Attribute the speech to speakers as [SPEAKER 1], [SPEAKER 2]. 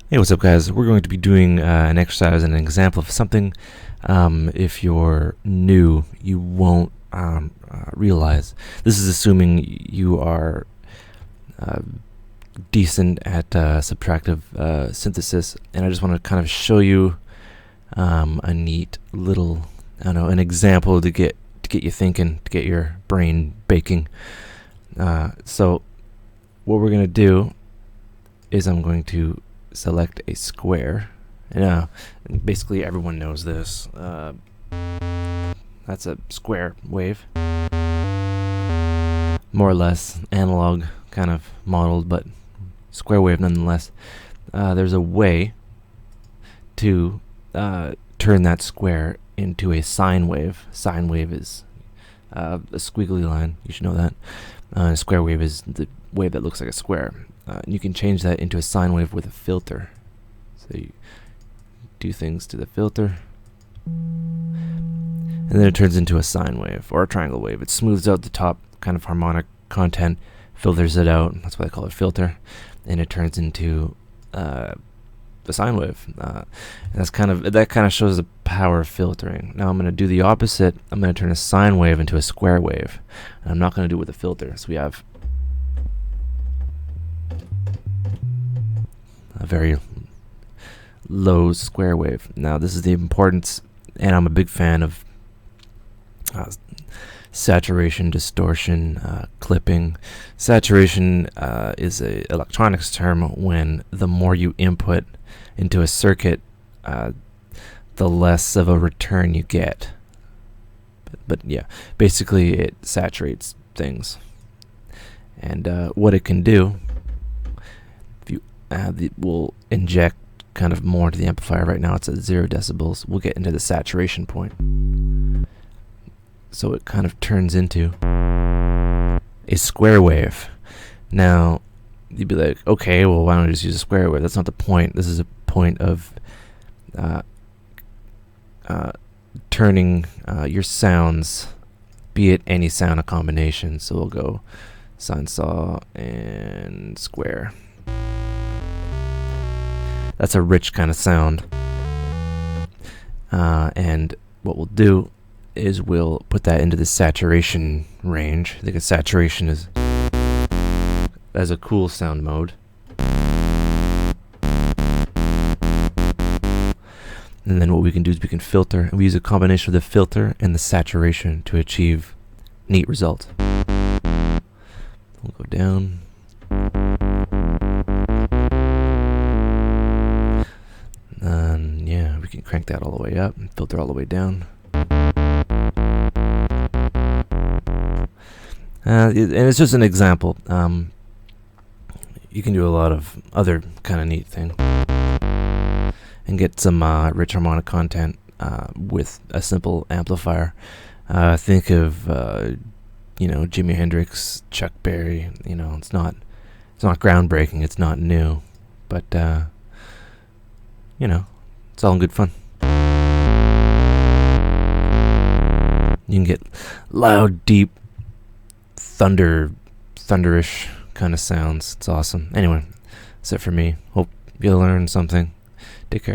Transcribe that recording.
[SPEAKER 1] Hey, what's up, guys? We're going to be doing an exercise and an example of something. If you're new, you won't realize. This is assuming you are uh, decent at subtractive synthesis, and I just want to kind of show you a neat little, an example to get you thinking, to get your brain baking. So, what we're going to do is I'm going to select a square. And basically everyone knows this. That's a square wave. More or less analog kind of modeled, but square wave nonetheless. There's a way to turn that square into a sine wave. Sine wave is a squiggly line. You should know that. A square wave is the wave that looks like a square. You can change that into a sine wave with a filter. So you do things to the filter, and then it turns into a sine wave or a triangle wave. It smooths out the top kind of harmonic content, filters it out. That's why I call it filter, and it turns into the sine wave. And that kind of shows the power of filtering. Now I'm going to do the opposite. I'm going to turn a sine wave into a square wave, and I'm not going to do it with a filter. So we have a very low square wave. Now this is the importance, and I'm a big fan of saturation, distortion, clipping. Saturation is a electronics term when the more you input into a circuit, the less of a return you get. But yeah, basically it saturates things. And what it can do, we'll inject kind of more to the amplifier. Right now it's at 0 decibels. We'll get into the saturation point. So it kind of turns into a square wave. Now, you'd be like, okay, well, why don't I just use a square wave? That's not the point. This is a point of turning your sounds, be it any sound, a combination. So we'll go sine, saw, and square. That's a rich kind of sound. And what we'll do is we'll put that into the saturation range. I think a saturation is as a cool sound mode. And then what we can do is we can filter, and we use a combination of the filter and the saturation to achieve neat results. We'll go down. And yeah, we can crank that all the way up and filter all the way down. And it's just an example. You can do a lot of other kind of neat thing and get some rich harmonic content with a simple amplifier. Think of Jimi Hendrix, Chuck Berry. It's not groundbreaking. It's not new, but it's all in good fun. You can get loud, deep, thunderish kind of sounds. It's awesome. Anyway, that's it for me. Hope you learned something. Take care.